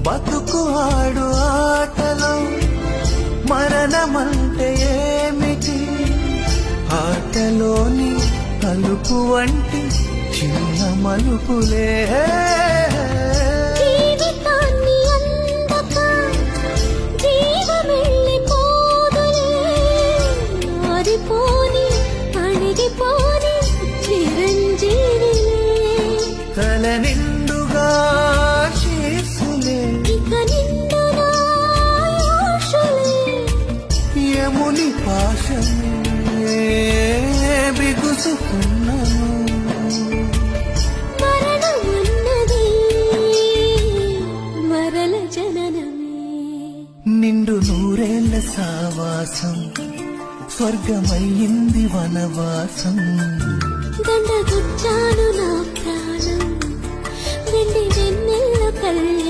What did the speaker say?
బతుకు ఆడు ఆటలో మరణమంటే ఏమిటి? ఆటలోని తలుపు వంటి చిన్న మలుపులే జీవితాన్ని అందక జీవమెళ్ళిపోదులే, ఆరిపోని అణిగిపోని చిరంజీవిలే, తల నిండుగా శీర్షులే ఇక నిండుగా ఆశలే, యముని పాశమే బిగుసుకున్నాను. మరణమన్నది మరల జననమే. నిండు నూరేళ్ల సావాసం స్వర్గమయ్యింది వనవాసం. దండగుచ్చాను నా ప్రాణం వెండి వెన్నెల్ల కళ్యాణం.